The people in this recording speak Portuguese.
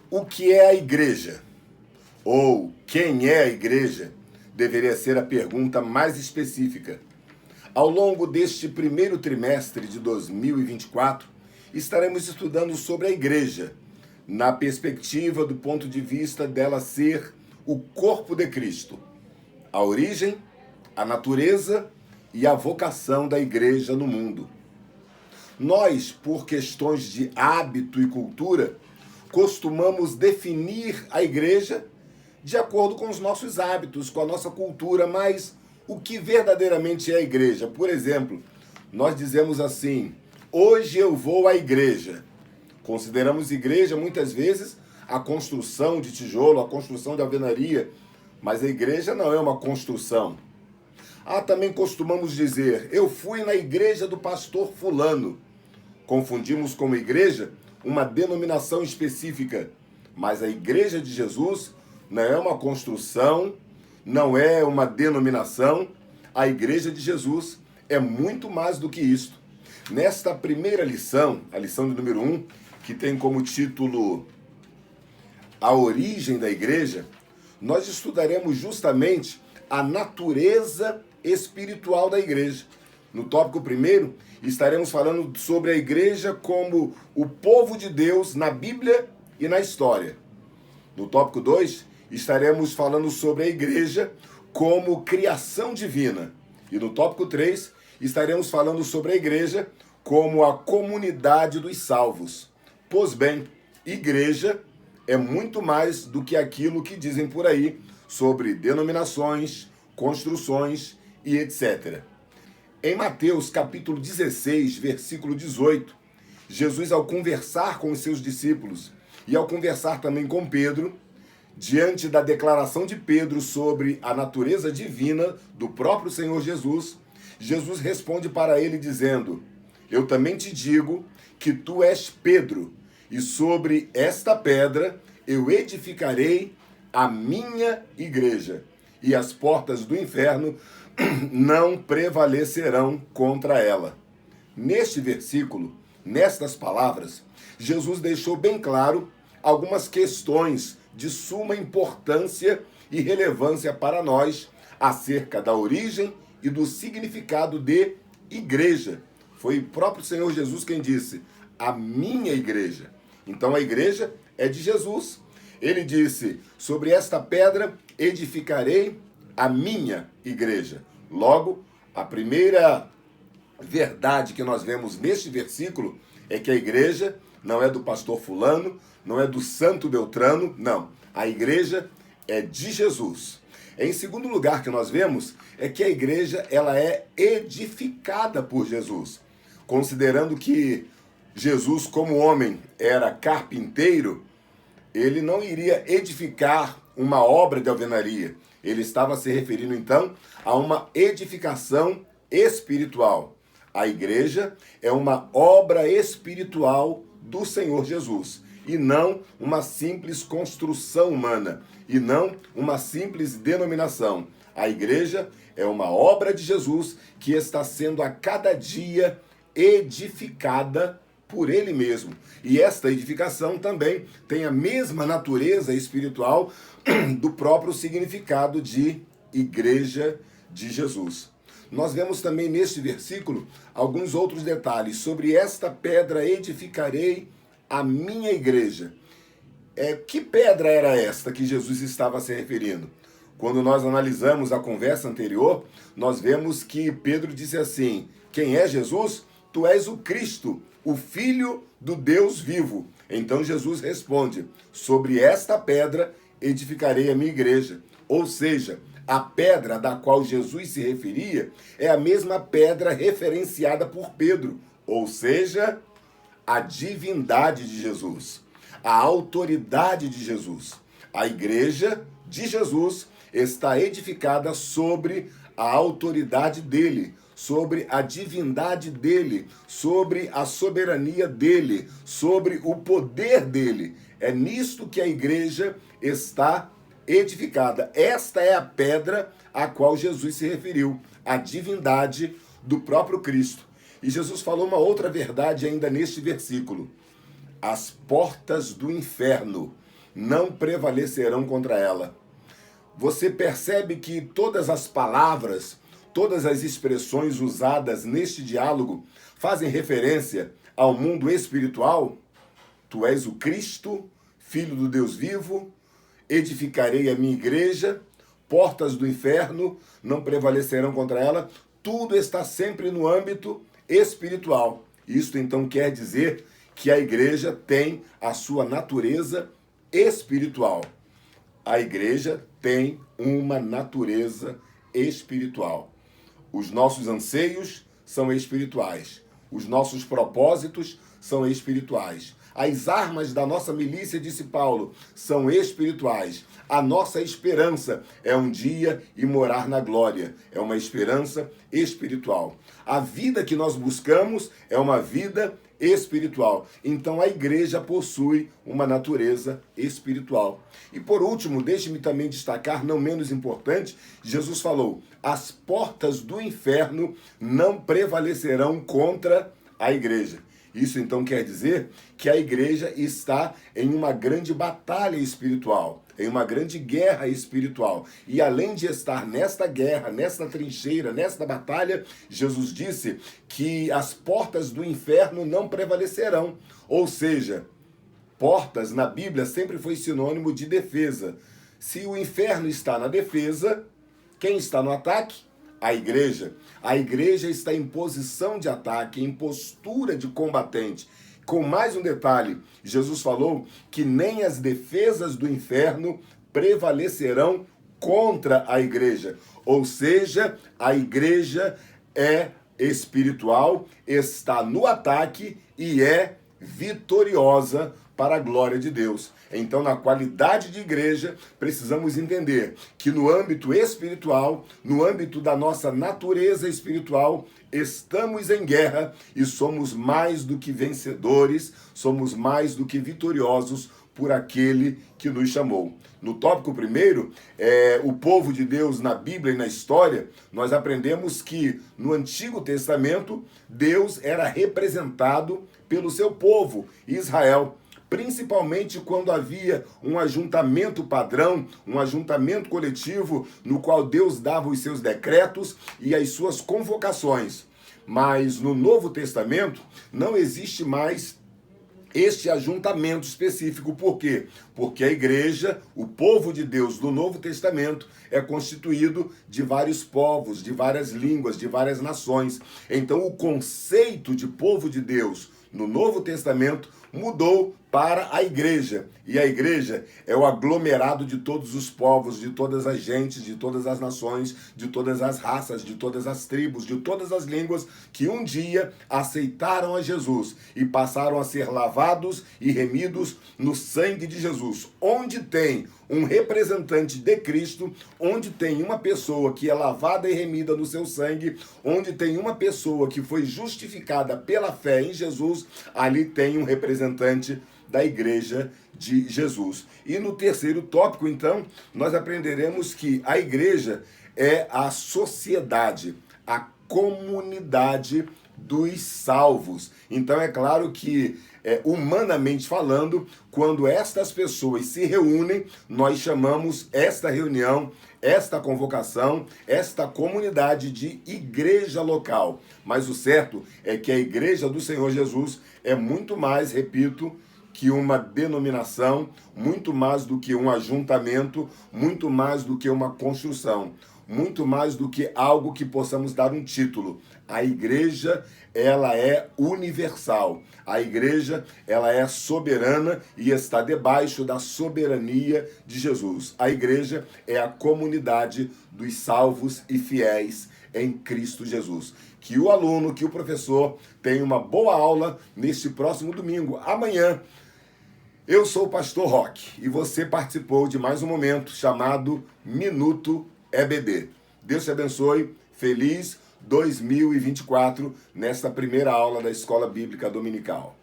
O que é a igreja? Ou quem é a igreja? Deveria ser a pergunta mais específica. Ao longo deste primeiro trimestre de 2024, estaremos estudando sobre a igreja, na perspectiva do ponto de vista dela ser o corpo de Cristo, a origem, a natureza e a vocação da igreja no mundo. Nós, por questões de hábito e cultura, costumamos definir a igreja de acordo com os nossos hábitos, com a nossa cultura, mas o que verdadeiramente é a igreja? Por exemplo, nós dizemos assim: hoje eu vou à igreja. Consideramos igreja muitas vezes a construção de tijolo, a construção de alvenaria, mas a igreja não é uma construção. Também costumamos dizer: eu fui na igreja do pastor fulano. Confundimos como igreja uma denominação específica, mas a igreja de Jesus não é uma construção, não é uma denominação. A igreja de Jesus é muito mais do que isto. Nesta primeira lição, a lição de número 1, que tem como título A Origem da Igreja, nós estudaremos justamente a natureza espiritual da igreja. No tópico primeiro, estaremos falando sobre a igreja como o povo de Deus na Bíblia e na história. No tópico 2, estaremos falando sobre a igreja como criação divina. E no tópico 3, estaremos falando sobre a igreja como a comunidade dos salvos. Pois bem, igreja é muito mais do que aquilo que dizem por aí sobre denominações, construções e etc. Em Mateus capítulo 16, versículo 18, Jesus, ao conversar com os seus discípulos e ao conversar também com Pedro, diante da declaração de Pedro sobre a natureza divina do próprio Senhor Jesus, Jesus responde para ele dizendo: eu também te digo que tu és Pedro, e sobre esta pedra eu edificarei a minha igreja, e as portas do inferno não prevalecerão contra ela. Neste versículo, nestas palavras, Jesus deixou bem claro algumas questões de suma importância e relevância para nós acerca da origem e do significado de igreja. Foi o próprio Senhor Jesus quem disse: a minha igreja. Então a igreja é de Jesus. Ele disse: sobre esta pedra edificarei a minha igreja. Logo, a primeira verdade que nós vemos neste versículo é que a igreja não é do pastor fulano, não é do santo Beltrano, não. A igreja é de Jesus. Em segundo lugar que nós vemos é que a igreja ela é edificada por Jesus. Considerando que Jesus, como homem, era carpinteiro, ele não iria edificar uma obra de alvenaria. Ele estava se referindo, então, a uma edificação espiritual. A igreja é uma obra espiritual do Senhor Jesus, e não uma simples construção humana, e não uma simples denominação. A igreja é uma obra de Jesus que está sendo a cada dia edificada por ele mesmo. E esta edificação também tem a mesma natureza espiritual do próprio significado de igreja de Jesus. Nós vemos também neste versículo alguns outros detalhes. Sobre esta pedra edificarei a minha igreja. Que pedra era esta que Jesus estava se referindo? Quando nós analisamos a conversa anterior, nós vemos que Pedro disse assim: quem é Jesus? Tu és o Cristo, o Filho do Deus vivo. Então Jesus responde: sobre esta pedra edificarei a minha igreja. Ou seja, a pedra da qual Jesus se referia é a mesma pedra referenciada por Pedro, ou seja, a divindade de Jesus, a autoridade de Jesus. A igreja de Jesus está edificada sobre a autoridade dele, sobre a divindade dele, sobre a soberania dele, sobre o poder dele. É nisto que a igreja está edificada. Esta é a pedra a qual Jesus se referiu, a divindade do próprio Cristo. E Jesus falou uma outra verdade ainda neste versículo: as portas do inferno não prevalecerão contra ela. Você percebe que todas as palavras, todas as expressões usadas neste diálogo fazem referência ao mundo espiritual? Tu és o Cristo, Filho do Deus vivo, edificarei a minha igreja, portas do inferno não prevalecerão contra ela. Tudo está sempre no âmbito espiritual. Isso então quer dizer que a igreja tem a sua natureza espiritual. A igreja tem uma natureza espiritual. Os nossos anseios são espirituais. Os nossos propósitos são espirituais. As armas da nossa milícia, disse Paulo, são espirituais. A nossa esperança é um dia ir morar na glória. É uma esperança espiritual. A vida que nós buscamos é uma vida espiritual. Então a igreja possui uma natureza espiritual. E por último, deixe-me também destacar, não menos importante, Jesus falou: as portas do inferno não prevalecerão contra a igreja. Isso então quer dizer que a igreja está em uma grande batalha espiritual, em uma grande guerra espiritual. E além de estar nesta guerra, nesta trincheira, nesta batalha, Jesus disse que as portas do inferno não prevalecerão. Ou seja, portas na Bíblia sempre foi sinônimo de defesa. Se o inferno está na defesa, quem está no ataque? A igreja. A igreja está em posição de ataque, em postura de combatente. Com mais um detalhe, Jesus falou que nem as defesas do inferno prevalecerão contra a igreja. Ou seja, a igreja é espiritual, está no ataque e é vitoriosa para a glória de Deus. Então, na qualidade de igreja, precisamos entender que no âmbito espiritual, no âmbito da nossa natureza espiritual, estamos em guerra e somos mais do que vencedores, somos mais do que vitoriosos por aquele que nos chamou. No tópico primeiro, o povo de Deus na Bíblia e na história, nós aprendemos que no Antigo Testamento, Deus era representado pelo seu povo, Israel. Principalmente quando havia um ajuntamento padrão, um ajuntamento coletivo, no qual Deus dava os seus decretos e as suas convocações. Mas no Novo Testamento não existe mais este ajuntamento específico. Por quê? Porque a igreja, o povo de Deus do Novo Testamento, é constituído de vários povos, de várias línguas, de várias nações. Então o conceito de povo de Deus no Novo Testamento mudou para a igreja. E a igreja é o aglomerado de todos os povos, de todas as gentes, de todas as nações, de todas as raças, de todas as tribos, de todas as línguas que um dia aceitaram a Jesus e passaram a ser lavados e remidos no sangue de Jesus. Onde tem um representante de Cristo, onde tem uma pessoa que é lavada e remida no seu sangue, onde tem uma pessoa que foi justificada pela fé em Jesus, ali tem um representante da igreja de Jesus. E no terceiro tópico, então, nós aprenderemos que a igreja é a sociedade, a comunidade dos salvos. Então é claro que, humanamente falando, quando estas pessoas se reúnem, nós chamamos esta reunião, esta convocação, esta comunidade de igreja local. Mas o certo é que a igreja do Senhor Jesus é muito mais, repito, que uma denominação, muito mais do que um ajuntamento, muito mais do que uma construção, muito mais do que algo que possamos dar um título. A igreja, ela é universal. A igreja, ela é soberana e está debaixo da soberania de Jesus. A igreja é a comunidade dos salvos e fiéis em Cristo Jesus. Que o aluno, que o professor tenha uma boa aula neste próximo domingo. Amanhã, eu sou o Pastor Roque e você participou de mais um momento chamado Minuto EBD. Deus te abençoe. Feliz 2024 nesta primeira aula da Escola Bíblica Dominical.